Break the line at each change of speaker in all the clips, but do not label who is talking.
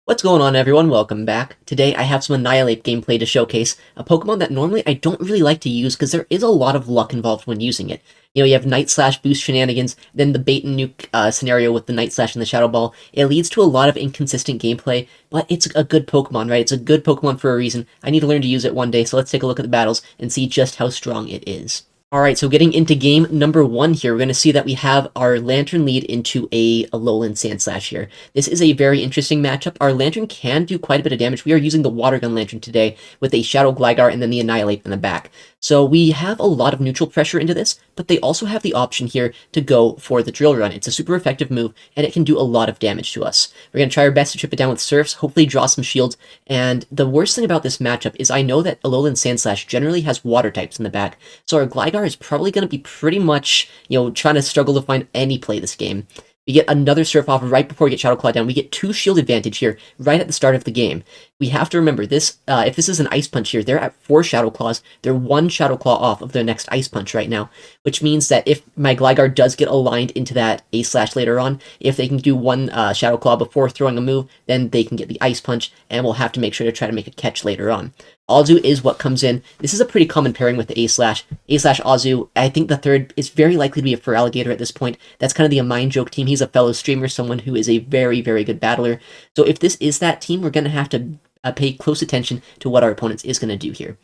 What's going on, everyone? Welcome back. Today I have some Annihilape gameplay to showcase, a Pokemon that normally I don't really like to use because there is a lot of luck involved when using it. You have Night Slash boost shenanigans, then the bait and nuke scenario with the Night Slash and the Shadow Ball. It leads to a lot of inconsistent gameplay, but it's a good Pokemon, right? It's a good Pokemon for a reason. I need to learn to use it one day, so let's take a look at the battles and see just how strong it is. Alright, so getting into game number 1 here, we're going to see that we have our Lantern lead into a Alolan Sandslash here. This is a very interesting matchup. Our Lantern can do quite a bit of damage. We are using the Water Gun Lantern today with a Shadow Gligar and then the Annihilape in the back. So we have a lot of neutral pressure into this, but they also have the option here to go for the Drill Run. It's a super effective move, and it can do a lot of damage to us. We're going to try our best to chip it down with Surfs, hopefully draw some shields, and the worst thing about this matchup is I know that Alolan Sandslash generally has Water types in the back, so our Gligar is probably going to be pretty much, trying to struggle to find any play this game. We get another Surf off right before we get Shadow Claw down. We get 2 shield advantage here right at the start of the game. We have to remember this, if this is an Ice Punch here, they're at 4 Shadow Claws. They're 1 Shadow Claw off of their next Ice Punch right now, which means that if my Gligar does get aligned into that A-Slash later on, if they can do 1 Shadow Claw before throwing a move, then they can get the Ice Punch, and we'll have to make sure to try to make a catch later on. Azu is what comes in. This is a pretty common pairing with the A-Slash. A-Slash Azu, I think the third is very likely to be a Feraligatr at this point. That's kind of the Mind Joke team. He's a fellow streamer, someone who is a very, very good battler. So if this is that team, we're going to have to pay close attention to what our opponent is going to do here.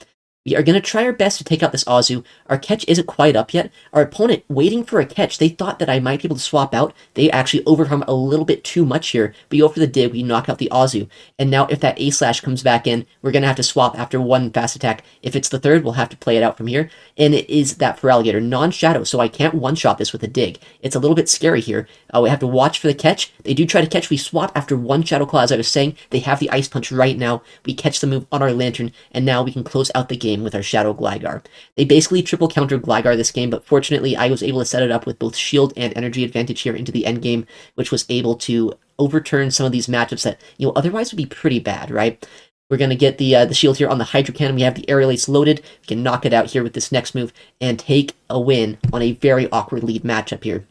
We are going to try our best to take out this Azu. Our catch isn't quite up yet. Our opponent, waiting for a catch, they thought that I might be able to swap out. They actually overcome a little bit too much here. We go for the dig, we knock out the Azu. And now if that A-Slash comes back in, we're going to have to swap after 1 fast attack. If it's the third, we'll have to play it out from here. And it is that Feraligatr, non-shadow, so I can't one-shot this with a dig. It's a little bit scary here. We have to watch for the catch. They do try to catch. We swap after 1 Shadow Claw, as I was saying. They have the Ice Punch right now. We catch the move on our Lantern, and now we can close out the game with our Shadow Gligar. They basically triple counter Gligar this game, but fortunately I was able to set it up with both shield and energy advantage here into the end game, which was able to overturn some of these matchups that, otherwise would be pretty bad, right? We're going to get the shield here on the Hydro Cannon. We have the Aerial Ace loaded. We can knock it out here with this next move and take a win on a very awkward lead matchup here.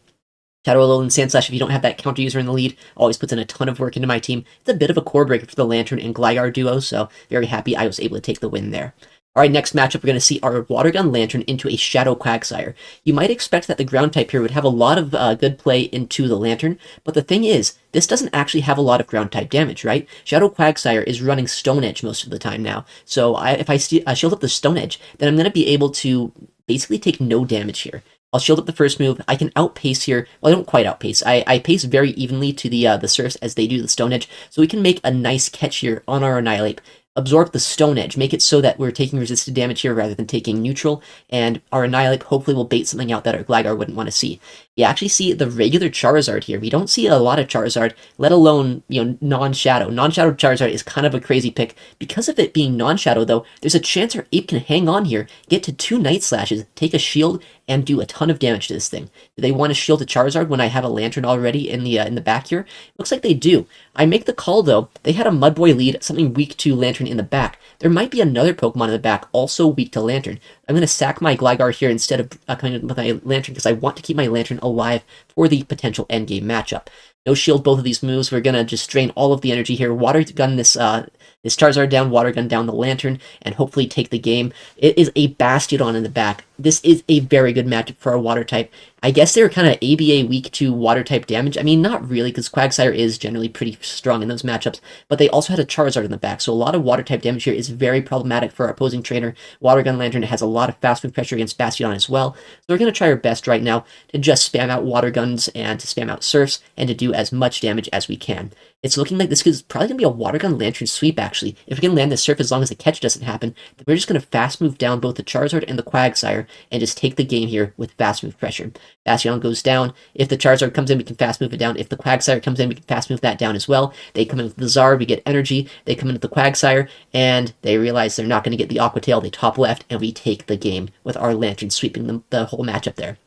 Shadow Alolan Sandslash, if you don't have that counter user in the lead, always puts in a ton of work into my team. It's a bit of a core breaker for the Lantern and Gligar duo, so very happy I was able to take the win there. Alright, next matchup, we're going to see our Water Gun Lantern into a Shadow Quagsire. You might expect that the ground type here would have a lot of good play into the Lantern, but the thing is, this doesn't actually have a lot of ground type damage, right? Shadow Quagsire is running Stone Edge most of the time now, so if I shield up the Stone Edge, then I'm going to be able to basically take no damage here. I'll shield up the first move. I can outpace here. Well, I don't quite outpace. I pace very evenly to the Surfs as they do the Stone Edge, so we can make a nice catch here on our Annihilape. Absorb the Stone Edge, make it so that we're taking resisted damage here rather than taking neutral, and our Annihilape hopefully will bait something out that our Gligar wouldn't want to see. We actually see the regular Charizard here. We don't see a lot of Charizard, let alone, non-Shadow. Non-Shadow Charizard is kind of a crazy pick. Because of it being non-Shadow, though, there's a chance our Ape can hang on here, get to 2 Night Slashes, take a shield, and do a ton of damage to this thing. Do they want to shield a Charizard when I have a Lantern already in the back here? Looks like they do. I make the call, though. They had a Mudboy lead, something weak to Lantern in the back. There might be another Pokemon in the back also weak to Lantern. I'm going to sack my Gligar here instead of coming in with my Lantern because I want to keep my Lantern alive for the potential endgame matchup. No shield both of these moves. We're going to just drain all of the energy here. Water Gun this Charizard down, Water Gun down the Lantern, and hopefully take the game. It is a Bastiodon in the back. This is a very good matchup for our Water type. I guess they were kind of ABA weak to Water type damage. I mean, not really, because Quagsire is generally pretty strong in those matchups, but they also had a Charizard in the back, so a lot of Water type damage here is very problematic for our opposing trainer. Water Gun Lantern has a lot of fast move pressure against Bastiodon as well, so we're going to try our best right now to just spam out Water Guns and to spam out Surfs and to do as much damage as we can. It's looking like this is probably going to be a Water Gun Lantern sweep, actually. If we can land the Surf as long as the catch doesn't happen, then we're just going to fast move down both the Charizard and the Quagsire and just take the game here with fast move pressure. Bastiodon goes down. If the Charizard comes in, we can fast move it down. If the Quagsire comes in, we can fast move that down as well. They come in with the Zard, we get energy. They come in with the Quagsire, and they realize they're not going to get the Aqua Tail. They top left, and we take the game with our Lantern sweeping the whole matchup there.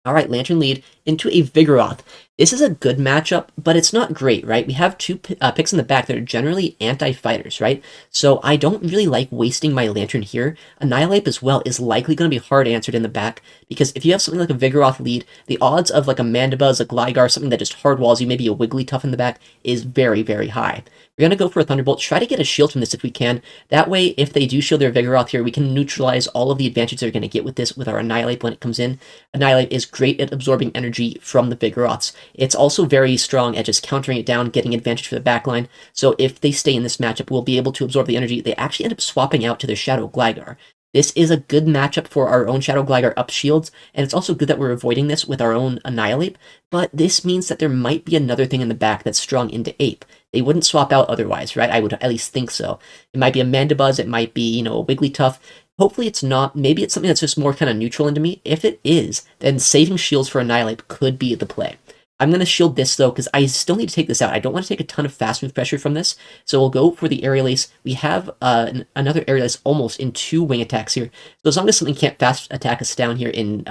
Alright, Lantern lead into a Vigoroth. This is a good matchup, but it's not great, right? We have two picks in the back that are generally anti-fighters, right? So I don't really like wasting my Lantern here. Annihilape as well is likely going to be hard answered in the back, because if you have something like a Vigoroth lead, the odds of like a Mandibuzz, a Gligar, something that just hard walls you, maybe a Wigglytuff in the back, is very, very high. We're going to go for a Thunderbolt, try to get a shield from this if we can. That way, if they do shield their Vigoroth here, we can neutralize all of the advantage they're going to get with this with our Annihilape when it comes in. Annihilape is great at absorbing energy from the Vigoroths. It's also very strong at just countering it down, getting advantage for the backline. So if they stay in this matchup, we'll be able to absorb the energy. They actually end up swapping out to their Shadow Gligar. This is a good matchup for our own Shadow Gligar up shields, and it's also good that we're avoiding this with our own Annihilape, but this means that there might be another thing in the back that's strong into Ape. They wouldn't swap out otherwise, right? I would at least think so. It might be a Mandibuzz, it might be, a Wigglytuff. Hopefully it's not. Maybe it's something that's just more kind of neutral into me. If it is, then saving shields for Annihilape could be the play. I'm going to shield this, though, because I still need to take this out. I don't want to take a ton of fast move pressure from this, so we'll go for the Aerial Ace. We have another Aerial Ace almost in 2 wing attacks here, so as long as something can't fast attack us down here in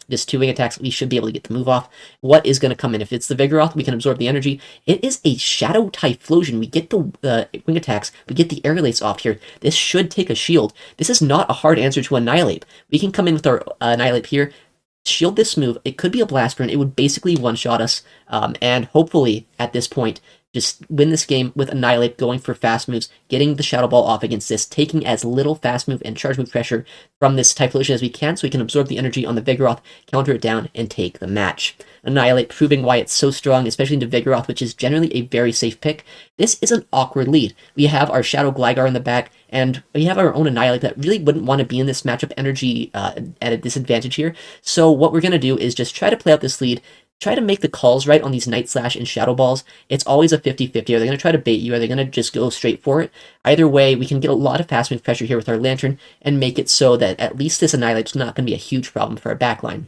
just 2 wing attacks, we should be able to get the move off. What is going to come in? If it's the Vigoroth, we can absorb the energy. It is a Shadow Typhlosion. We get the wing attacks, we get the Aerial Ace off here. This should take a shield. This is not a hard answer to Annihilape. We can come in with our Annihilape here, shield this move. It could be a blast burn. It would basically one-shot us, and hopefully at this point just win this game with Annihilape going for fast moves, getting the Shadow Ball off against this, taking as little fast move and charge move pressure from this Typhlosion as we can, so we can absorb the energy on the Vigoroth, counter it down, and take the match. Annihilape proving why it's so strong, especially into Vigoroth, which is generally a very safe pick. This is an awkward lead. We have our Shadow Gligar in the back, and we have our own Annihilape that really wouldn't want to be in this matchup energy at a disadvantage here. So what we're going to do is just try to play out this lead, try to make the calls right on these Night Slash and Shadow Balls. It's always a 50-50. Are they going to try to bait you? Are they going to just go straight for it? Either way, we can get a lot of fast move pressure here with our Lantern and make it so that at least this Annihilape's not going to be a huge problem for our backline.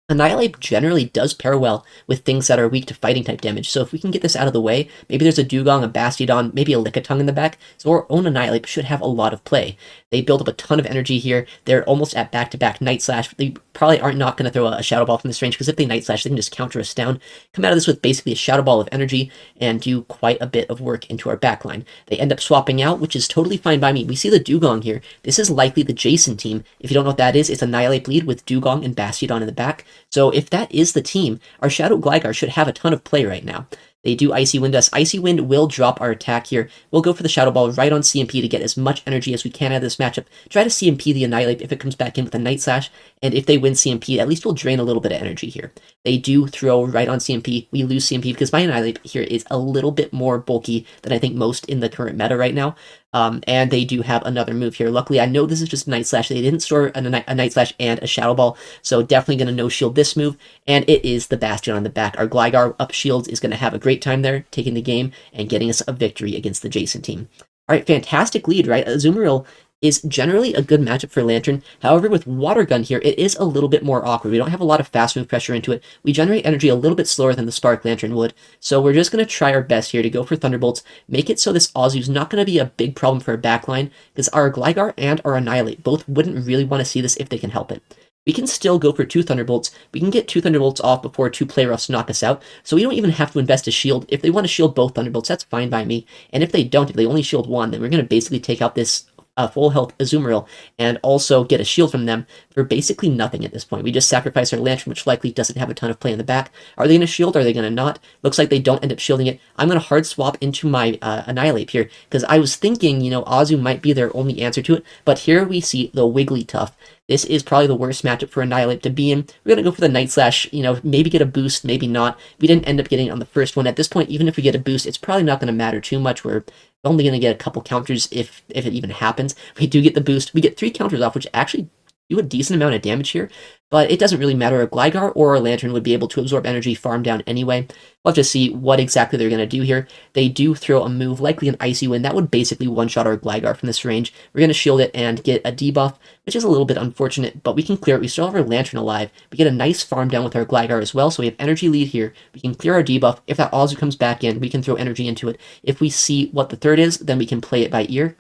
Annihilape generally does pair well with things that are weak to fighting type damage, so if we can get this out of the way, maybe there's a Dugong, a Bastiodon, maybe a Lickitung in the back, so our own Annihilape should have a lot of play. They build up a ton of energy here. They're almost at back-to-back Night Slash. They probably aren't not going to throw a Shadow Ball from this range, because if they Night Slash, they can just counter us down, come out of this with basically a Shadow Ball of energy, and do quite a bit of work into our backline. They end up swapping out, which is totally fine by me. We see the Dugong here. This is likely the Jason team. If you don't know what that is, it's Annihilape lead with Dugong and Bastiodon in the back. So if that is the team, our Shadow Gligar should have a ton of play right now. They do Icy Wind us. Icy Wind will drop our attack here. We'll go for the Shadow Ball right on CMP to get as much energy as we can out of this matchup. Try to CMP the Annihilape if it comes back in with a Night Slash, and if they win CMP, at least we'll drain a little bit of energy here. They do throw right on CMP. We lose CMP because my Annihilape here is a little bit more bulky than I think most in the current meta right now. And they do have another move here. Luckily, I know this is just a Night Slash. They didn't store a Night Slash and a Shadow Ball, so definitely going to no-shield this move, and it is the Bastion on the back. Our Gligar up shields is going to have a great time there, taking the game and getting us a victory against the Jason team. All right, fantastic lead, right? Azumarill is generally a good matchup for Lantern. However, with Water Gun here, it is a little bit more awkward. We don't have a lot of fast move pressure into it. We generate energy a little bit slower than the Spark Lantern would, so we're just going to try our best here to go for Thunderbolts, make it so this Azu's not going to be a big problem for our backline, because our Gligar and our Annihilape both wouldn't really want to see this if they can help it. We can still go for 2 Thunderbolts. We can get 2 Thunderbolts off before 2 Poliwraths knock us out, so we don't even have to invest a shield. If they want to shield both Thunderbolts, that's fine by me, and if they don't, if they only shield one, then we're going to basically take out this full health Azumarill and also get a shield from them for basically nothing at this point. We just sacrifice our Lantern, which likely doesn't have a ton of play in the back. Are they going to shield? Are they going to not? Looks like they don't end up shielding it. I'm going to hard swap into my Annihilape here, because I was thinking, Azu might be their only answer to it, but here we see the Wigglytuff. This is probably the worst matchup for Annihilape to be in. We're going to go for the Night Slash, maybe get a boost, maybe not. We didn't end up getting it on the first one. At this point, even if we get a boost, it's probably not going to matter too much. We're only going to get a couple counters if it even happens. We do get the boost. We get 3 counters off, which actually do a decent amount of damage here, but it doesn't really matter. A Gligar or a Lantern would be able to absorb energy, farm down anyway. We'll have to see what exactly they're going to do here. They do throw a move, likely an Icy Wind. That would basically one-shot our Gligar from this range. We're going to shield it and get a debuff, which is a little bit unfortunate, but we can clear it. We still have our Lantern alive. We get a nice farm down with our Gligar as well, so we have energy lead here. We can clear our debuff. If that Azu comes back in, we can throw energy into it. If we see what the third is, then we can play it by ear.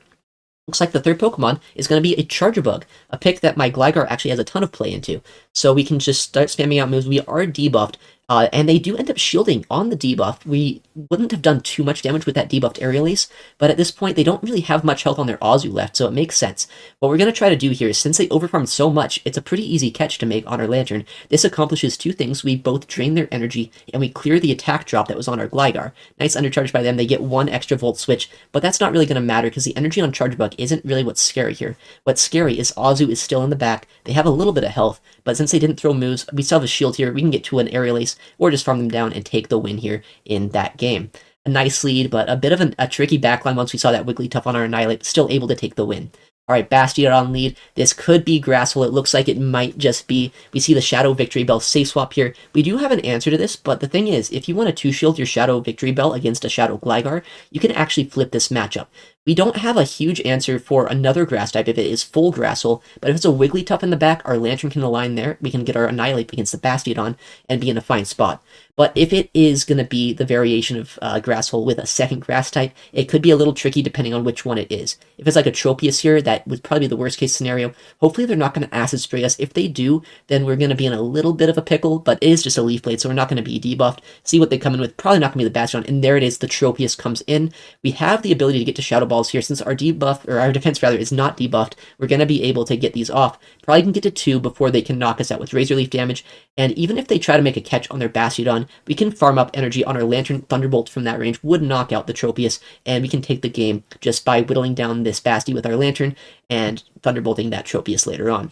Looks like the third Pokemon is going to be a Charjabug, a pick that my Gligar actually has a ton of play into. So we can just start spamming out moves. We are debuffed. And they do end up shielding on the debuff. We wouldn't have done too much damage with that debuffed Aerial Ace, but at this point, they don't really have much health on their Azu left, so it makes sense. What we're going to try to do here is, since they overfarmed so much, it's a pretty easy catch to make on our Lantern. This accomplishes two things. We both drain their energy, and we clear the attack drop that was on our Gligar. Nice undercharge by them. They get one extra volt switch, but that's not really going to matter because the energy on Charge Bug isn't really what's scary here. What's scary is Azu is still in the back. They have a little bit of health, but since they didn't throw moves, we still have a shield here. We can get to an Aerial Ace or just farm them down and take the win here in that game. A nice lead, but a bit of a tricky backline once we saw that Wigglytuff on our Annihilape, still able to take the win. Alright, Bastion on lead. This could be Grasshole. It looks like it might just be. We see the Shadow Victory Bell safe swap here. We do have an answer to this, but the thing is, if you want to 2-shield your Shadow Victory Bell against a Shadow Gligar, you can actually flip this matchup. We don't have a huge answer for another grass type if it is full Grasshole, but if it's a Wigglytuff in the back, our Lantern can align there. We can get our Annihilape against the Bastiodon and be in a fine spot. But if it is going to be the variation of Grasshole with a second grass type, it could be a little tricky depending on which one it is. If it's like a Tropius here, that would probably be the worst case scenario. Hopefully they're not going to Acid Spray us. If they do, then we're going to be in a little bit of a pickle, but it is just a Leaf Blade, so we're not going to be debuffed. See what they come in with. Probably not going to be the Bastiodon, and there it is. The Tropius comes in. We have the ability to get to Shadow Balls here. Since our debuff, or our defense rather, is not debuffed, we're going to be able to get these off. Probably can get to 2 before they can knock us out with Razor Leaf damage, and even if they try to make a catch on their Bastiodon, we can farm up energy on our Lantern. Thunderbolt from that range would knock out the Tropius, and we can take the game just by whittling down this Basti with our Lantern and Thunderbolting that Tropius later on.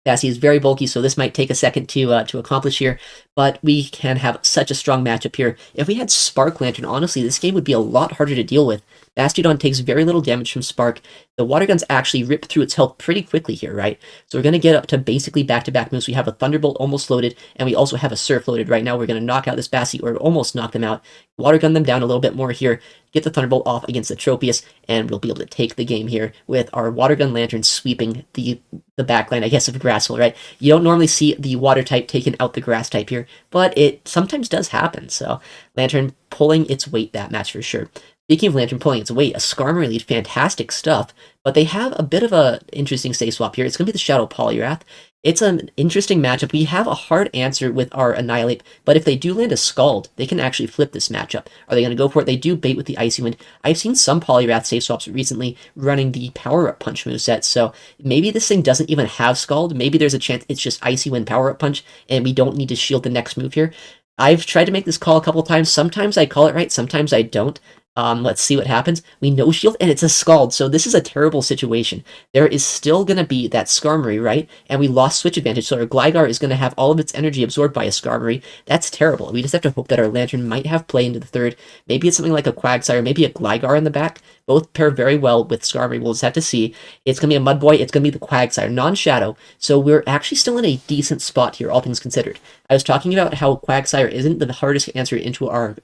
Basti is very bulky, so this might take a second to accomplish here, but we can have such a strong matchup here. If we had Spark Lantern, honestly, this game would be a lot harder to deal with. Bastiodon takes very little damage from Spark. The Water Guns actually rip through its health pretty quickly here, right? So we're going to get up to basically back-to-back moves. We have a Thunderbolt almost loaded, and we also have a Surf loaded. Right now, we're going to knock out this Basti, or almost knock them out. Water Gun them down a little bit more here, get the Thunderbolt off against the Tropius, and we'll be able to take the game here with our Water Gun Lantern sweeping the backline, I guess, of Grasshole, right? You don't normally see the Water type taking out the Grass type here, but it sometimes does happen, so Lantern pulling its weight that match for sure. Speaking of Lantern pulling its weight, a Skarmory lead, fantastic stuff, but they have a bit of a interesting safe swap here. It's going to be the Shadow Poliwrath. It's an interesting matchup. We have a hard answer with our Annihilape, but if they do land a Scald, they can actually flip this matchup. Are they going to go for it? They do bait with the Icy Wind. I've seen some Poliwrath safe swaps recently running the Power Up Punch moveset, so maybe this thing doesn't even have Scald. Maybe there's a chance it's just Icy Wind Power Up Punch, and we don't need to shield the next move here. I've tried to make this call a couple times. Sometimes I call it right, sometimes I don't. Let's see what happens. We no shield, and it's a Scald, so this is a terrible situation. There is still going to be that Skarmory, right? And we lost switch advantage, so our Gligar is going to have all of its energy absorbed by a Skarmory. That's terrible. We just have to hope that our Lantern might have play into the third. Maybe it's something like a Quagsire, maybe a Gligar in the back. Both pair very well with Skarmory. We'll just have to see. It's going to be a Mudboy. It's going to be the Quagsire, non-Shadow. So we're actually still in a decent spot here, all things considered. I was talking about how Quagsire isn't the hardest answer into our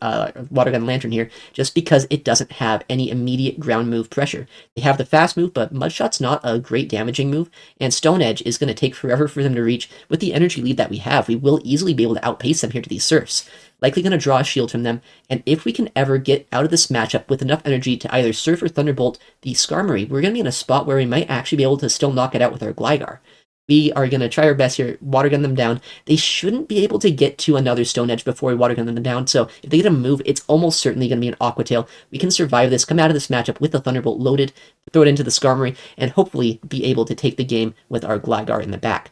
Water Gun Lantern here, just because it doesn't have any immediate ground move pressure. They have the fast move, but Mudshot's not a great damaging move, and Stone Edge is going to take forever for them to reach. With the energy lead that we have, we will easily be able to outpace them here to these Surfs. Likely going to draw a shield from them, and if we can ever get out of this matchup with enough energy to either Surf or Thunderbolt the Skarmory, we're going to be in a spot where we might actually be able to still knock it out with our Gligar. We are going to try our best here, Water Gun them down. They shouldn't be able to get to another Stone Edge before we Water Gun them down, so if they get a move, it's almost certainly going to be an Aqua Tail. We can survive this, come out of this matchup with the Thunderbolt loaded, throw it into the Skarmory, and hopefully be able to take the game with our Gligar in the back.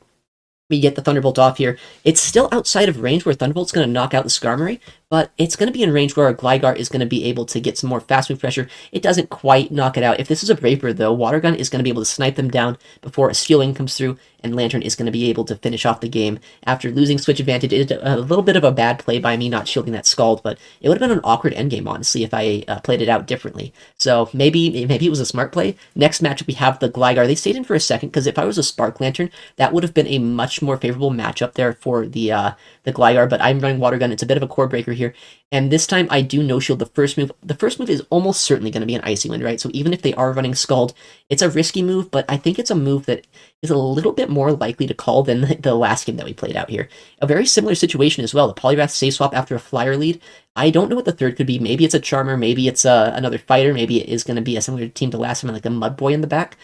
We get the Thunderbolt off here. It's still outside of range where Thunderbolt's going to knock out the Skarmory, but it's going to be in range where our Gligar is going to be able to get some more fast move pressure. It doesn't quite knock it out. If this is a Brave Bird, though, Water Gun is going to be able to snipe them down before a Steel Wing comes through, and Lantern is going to be able to finish off the game after losing switch advantage. It's a little bit of a bad play by me not shielding that Scald, but it would have been an awkward endgame, honestly, if I played it out differently. So maybe it was a smart play. Next matchup, we have the Gligar. They stayed in for a second, because if I was a Spark Lantern, that would have been a much more favorable matchup there for the Gligar, but I'm running Water Gun. It's a bit of a core breaker here, and this time I do no-shield the first move. The first move is almost certainly going to be an Icy Wind, right? So even if they are running Scald, it's a risky move, but I think it's a move that is a little bit more likely to call than the last game that we played out here. A very similar situation as well. The Poliwrath safe swap after a Flyer lead. I don't know what the third could be. Maybe it's a Charmer, maybe it's another Fighter, maybe it is going to be a similar team to last time, like a Mudboy in the back.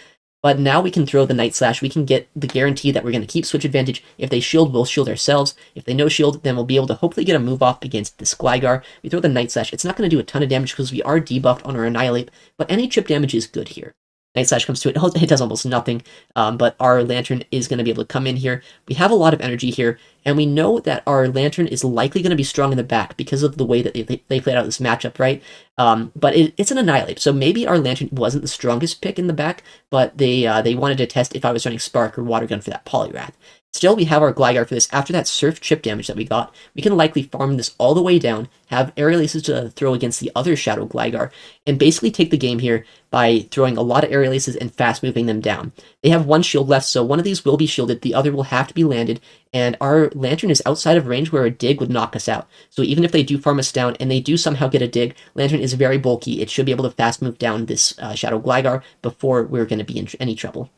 But now we can throw the Night Slash. We can get the guarantee that we're going to keep switch advantage. If they shield, we'll shield ourselves. If they no shield, then we'll be able to hopefully get a move off against this Gligar. We throw the Night Slash. It's not going to do a ton of damage because we are debuffed on our Annihilape, but any chip damage is good here. Night Slash comes to it. It does almost nothing, but our Lantern is going to be able to come in here. We have a lot of energy here, and we know that our Lantern is likely going to be strong in the back because of the way that they played out this matchup, right? But it's an Annihilape, so maybe our Lantern wasn't the strongest pick in the back, but they wanted to test if I was running Spark or Water Gun for that Poliwrath. Still, we have our Gligar for this. After that Surf chip damage that we got, we can likely farm this all the way down, have Aerial Aces to throw against the other Shadow Gligar, and basically take the game here by throwing a lot of Aerial Aces and fast moving them down. They have one shield left, so one of these will be shielded, the other will have to be landed, and our Lantern is outside of range where a dig would knock us out. So even if they do farm us down and they do somehow get a dig, Lantern is very bulky. It should be able to fast move down this Shadow Gligar before we're going to be in any trouble.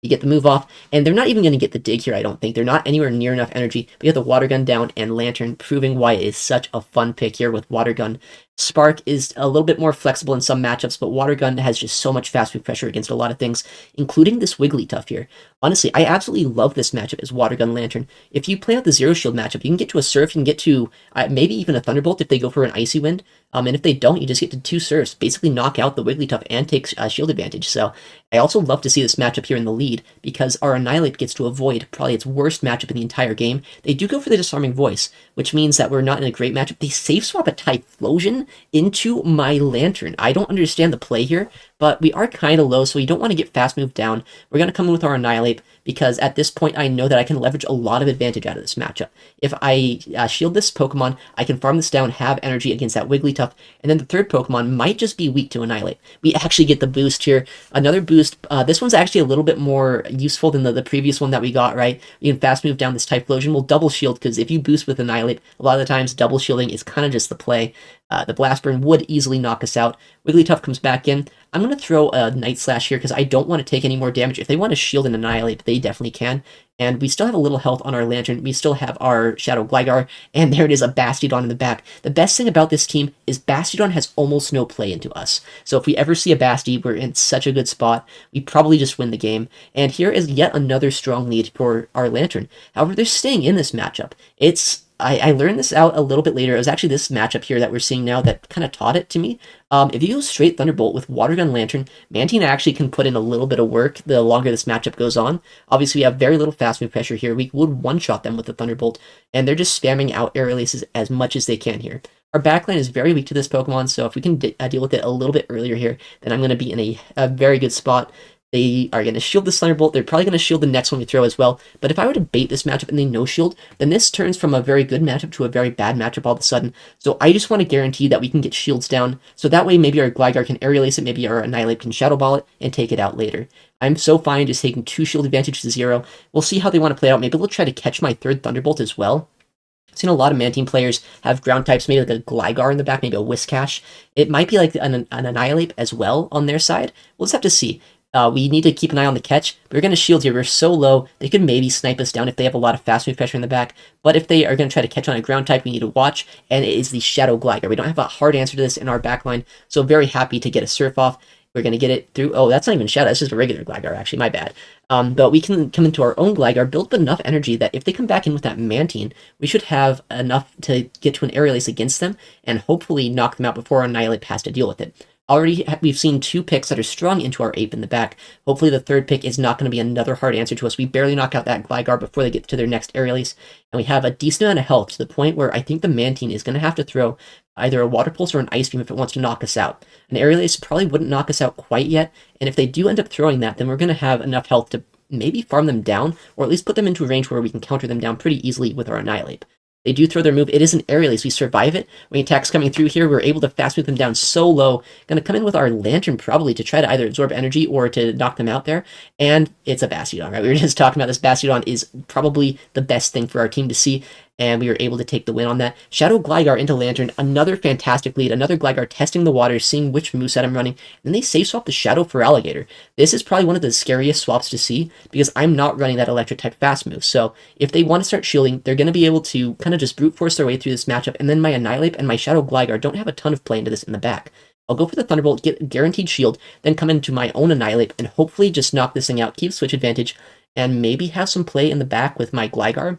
You get the move off, and they're not even going to get the dig here, I don't think. They're not anywhere near enough energy. We have the Water Gun down and Lantern, proving why it is such a fun pick here with Water Gun. Spark is a little bit more flexible in some matchups, but Water Gun has just so much fast move pressure against a lot of things, including this Wigglytuff here. Honestly, I absolutely love this matchup as Water Gun Lantern. If you play out the Zero Shield matchup, you can get to a Surf, you can get to maybe even a Thunderbolt if they go for an Icy Wind, and if they don't, you just get to 2 Surfs, basically knock out the Wigglytuff and take shield advantage. So I also love to see this matchup here in the lead, because our Annihilape gets to avoid probably its worst matchup in the entire game. They do go for the Disarming Voice, which means that we're not in a great matchup. They safe swap a Typhlosion into my Lantern. I don't understand the play here, but we are kind of low, so we don't want to get fast moved down. We're going to come in with our Annihilape, because at this point I know that I can leverage a lot of advantage out of this matchup. If I shield this Pokemon, I can farm this down, have energy against that Wigglytuff, and then the third Pokemon might just be weak to Annihilape. We actually get the boost here. Another boost. This one's actually a little bit more useful than the previous one that we got, right? You can fast move down this Typhlosion. We'll double shield, because if you boost with Annihilape, a lot of the times double shielding is kind of just the play. The Blast Burn would easily knock us out. Wigglytuff comes back in. I'm going to throw a Night Slash here because I don't want to take any more damage. If they want to shield and Annihilate, they definitely can. And we still have a little health on our Lantern. We still have our Shadow Gligar, and there it is, a Bastiodon in the back. The best thing about this team is Bastiodon has almost no play into us. So if we ever see a Basti, we're in such a good spot. We probably just win the game. And here is yet another strong lead for our Lantern. However, they're staying in this matchup. I learned this out a little bit later. It was actually this matchup here that we're seeing now that kind of taught it to me. If you go straight Thunderbolt with Water Gun Lantern, Mantine actually can put in a little bit of work the longer this matchup goes on. Obviously, we have very little fast move pressure here. We would one-shot them with the Thunderbolt, and they're just spamming out Aerial Aces as much as they can here. Our backline is very weak to this Pokemon, so if we can deal with it a little bit earlier here, then I'm going to be in a very good spot. They are going to shield this Thunderbolt. They're probably going to shield the next one we throw as well. But if I were to bait this matchup and they no-shield, then this turns from a very good matchup to a very bad matchup all of a sudden. So I just want to guarantee that we can get shields down. So that way maybe our Gligar can Aerial Ace it, maybe our Annihilape can Shadow Ball it, and take it out later. I'm so fine just taking 2 shield advantage to 0. We'll see how they want to play out. Maybe they'll try to catch my third Thunderbolt as well. I've seen a lot of Mantine players have ground types, maybe like a Gligar in the back, maybe a Whiscash. It might be like an Annihilape as well on their side. We'll just have to see. We need to keep an eye on the catch. We're going to shield here. We're so low, they could maybe snipe us down if they have a lot of fast move pressure in the back. But if they are going to try to catch on a ground type, we need to watch, and it is the Shadow Gligar. We don't have a hard answer to this in our backline, so very happy to get a Surf off. We're going to get it through. Oh, that's not even Shadow. That's just a regular Gligar, actually. My bad. But we can come into our own Gligar, build up enough energy that if they come back in with that Mantine, we should have enough to get to an Aerial Ace against them and hopefully knock them out before our Annihilape has to deal with it. Already, we've seen 2 picks that are strong into our ape in the back. Hopefully the third pick is not going to be another hard answer to us. We barely knock out that Gligar before they get to their next Aerial Ace, and we have a decent amount of health to the point where I think the Mantine is going to have to throw either a Water Pulse or an Ice Beam if it wants to knock us out. An Aerial Ace probably wouldn't knock us out quite yet, and if they do end up throwing that, then we're going to have enough health to maybe farm them down, or at least put them into a range where we can counter them down pretty easily with our Annihilape. They do throw their move. It is an Aerial Ace. We survive it. When attack's coming through here, we're able to fast move them down so low. Going to come in with our Lantern probably to try to either absorb energy or to knock them out there. And it's a Bastiodon, right? We were just talking about this. Bastiodon is probably the best thing for our team to see, and we were able to take the win on that. Shadow Gligar into Lantern, another fantastic lead. Another Gligar testing the waters, seeing which moveset I'm running. And they safe swap the Shadow Feraligatr. This is probably one of the scariest swaps to see because I'm not running that electric type fast move. So if they want to start shielding, they're going to be able to kind of just brute force their way through this matchup. And then my Annihilape and my Shadow Gligar don't have a ton of play into this in the back. I'll go for the Thunderbolt, get guaranteed shield, then come into my own Annihilape, and hopefully just knock this thing out, keep switch advantage, and maybe have some play in the back with my Gligar.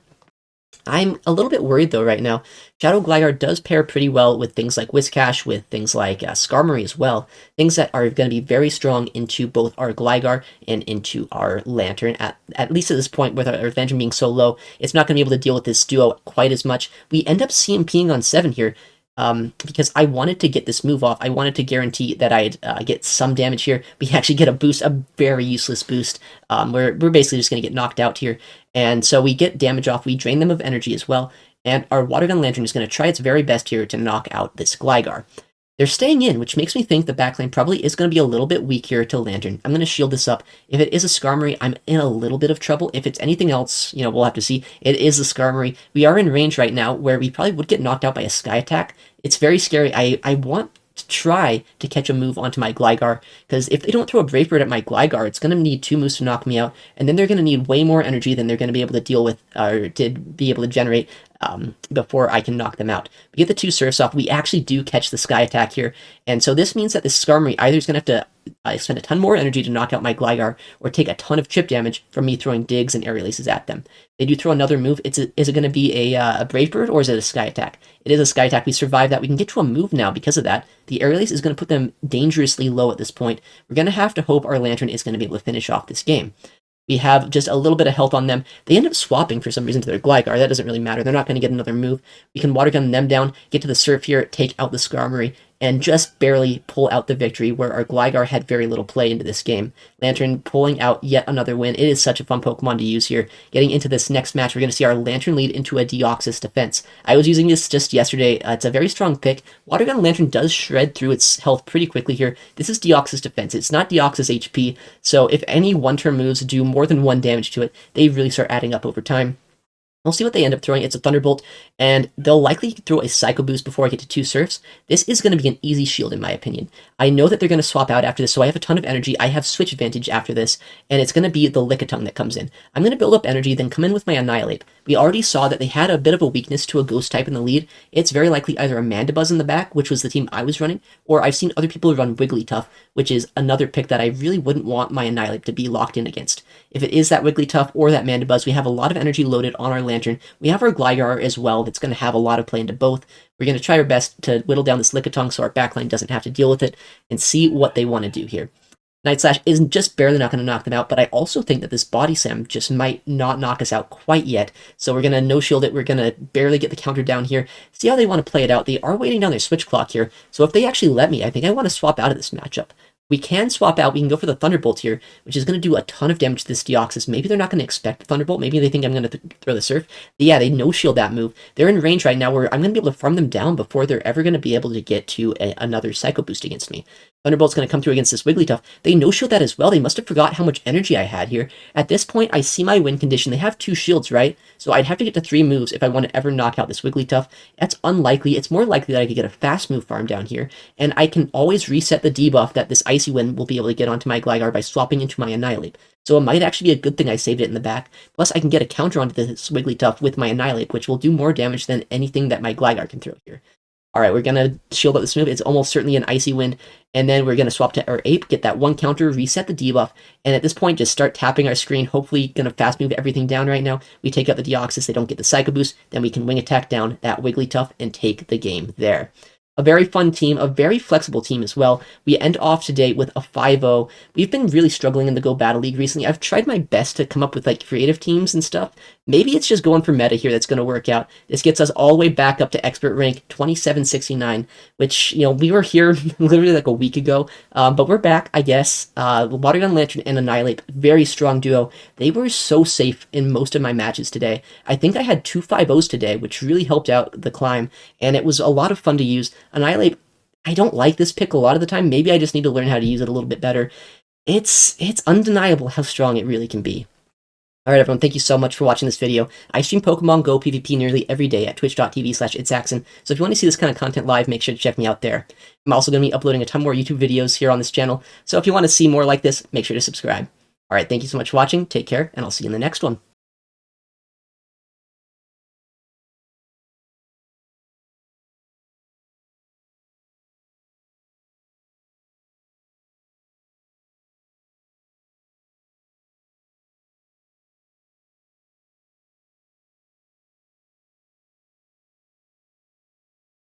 I'm a little bit worried though right now. Shadow Gligar does pair pretty well with things like Whiscash, with things like Skarmory as well. Things that are going to be very strong into both our Gligar and into our Lantern. At least at this point, with our Lantern being so low, it's not going to be able to deal with this duo quite as much. We end up CMPing on 7 here. Because I wanted to get this move off. I wanted to guarantee that I'd get some damage here. We actually get a boost, a very useless boost. We're basically just going to get knocked out here. And so we get damage off. We drain them of energy as well. And our Water Gun Lantern is going to try its very best here to knock out this Gligar. They're staying in, which makes me think the backline probably is going to be a little bit weak here to Lantern. I'm going to shield this up. If it is a Skarmory, I'm in a little bit of trouble. If it's anything else, you know, we'll have to see. It is a Skarmory. We are in range right now where we probably would get knocked out by a Sky Attack. It's very scary. I want to try to catch a move onto my Gligar, because if they don't throw a Brave Bird at my Gligar, it's going to need 2 moves to knock me out, and then they're going to need way more energy than they're going to be able to deal with, or to be able to generate before I can knock them out. We get the 2 Surfs off. We actually do catch the Sky Attack here, and so this means that this Skarmory either is going to have to spend a ton more energy to knock out my Gligar, or take a ton of chip damage from me throwing Digs and Aerial Aces at them. They do throw another move. Is it going to be a Brave Bird, or is it a Sky Attack? It is a Sky Attack. We survive that. We can get to a move now because of that. The Aerial Ace is going to put them dangerously low at this point. We're going to have to hope our Lantern is going to be able to finish off this game. We have just a little bit of health on them. They end up swapping for some reason to their Gligar. That doesn't really matter. They're not going to get another move. We can Water Gun them down, get to the Surf here, take out the Skarmory, and just barely pull out the victory where our Gligar had very little play into this game. Lantern pulling out yet another win. It is such a fun Pokemon to use here. Getting into this next match, we're going to see our Lantern lead into a Deoxys defense. I was using this just yesterday. It's a very strong pick. Water Gun Lantern does shred through its health pretty quickly here. This is Deoxys defense. It's not Deoxys HP, so if any one-turn moves do more than 1 damage to it, they really start adding up over time. We'll see what they end up throwing. It's a Thunderbolt, and they'll likely throw a Psycho Boost before I get to 2 Surfs. This is going to be an easy shield, in my opinion. I know that they're going to swap out after this, so I have a ton of energy. I have switch advantage after this, and it's going to be the Lickitung that comes in. I'm going to build up energy, then come in with my Annihilape. We already saw that they had a bit of a weakness to a Ghost type in the lead. It's very likely either a Mandibuzz in the back, which was the team I was running, or I've seen other people run Wigglytuff, which is another pick that I really wouldn't want my Annihilape to be locked in against. If it is that Wigglytuff or that Mandibuzz, we have a lot of energy loaded on our Lantern. We have our Gligar as well that's going to have a lot of play into both. We're going to try our best to whittle down this Lickitung so our backline doesn't have to deal with it, and see what they want to do here. Night Slash isn't just barely not going to knock them out, but I also think that this Body Slam just might not knock us out quite yet. So we're going to no-shield it. We're going to barely get the counter down here. See how they want to play it out. They are waiting down their switch clock here. So if they actually let me, I think I want to swap out of this matchup. We can swap out. We can go for the Thunderbolt here, which is going to do a ton of damage to this Deoxys. Maybe they're not going to expect the Thunderbolt. Maybe they think I'm going to throw the Surf. But yeah, they no-shield that move. They're in range right now where I'm going to be able to farm them down before they're ever going to be able to get to another Psycho Boost against me. Thunderbolt's going to come through against this Wigglytuff. They no-shield that as well. They must have forgot how much energy I had here. At this point, I see my win condition. They have 2 shields, right? So I'd have to get to 3 moves if I want to ever knock out this Wigglytuff. That's unlikely. It's more likely that I could get a fast move farm down here, and I can always reset the debuff that this Icy Wind will be able to get onto my Gligar by swapping into my Annihilape. So it might actually be a good thing I saved it in the back. Plus, I can get a counter onto this Wigglytuff with my Annihilape, which will do more damage than anything that my Gligar can throw here. Alright, we're going to shield up this move. It's almost certainly an Icy Wind. And then we're going to swap to our Ape, get that 1 counter, reset the debuff, and at this point just start tapping our screen. Hopefully going to fast move everything down right now. We take out the Deoxys, they don't get the Psycho Boost, then we can wing attack down that Wigglytuff and take the game there. A very fun team, a very flexible team as well. We end off today with a 5-0. We've been really struggling in the Go Battle League recently. I've tried my best to come up with like creative teams and stuff. Maybe it's just going for meta here that's going to work out. This gets us all the way back up to expert rank 2769, which, you know, we were here literally like a week ago, but we're back, I guess. Water Gun Lantern and Annihilape, very strong duo. They were so safe in most of my matches today. I think I had 2 5-0s today, which really helped out the climb, and it was a lot of fun to use. Annihilape, I don't like this pick a lot of the time. Maybe I just need to learn how to use it a little bit better. It's undeniable how strong it really can be. Alright everyone, thank you so much for watching this video. I stream Pokemon Go PvP nearly every day at twitch.tv/itsaxon, so if you want to see this kind of content live, make sure to check me out there. I'm also going to be uploading a ton more YouTube videos here on this channel, so if you want to see more like this, make sure to subscribe. Alright, thank you so much for watching, take care, and I'll see you in the next one.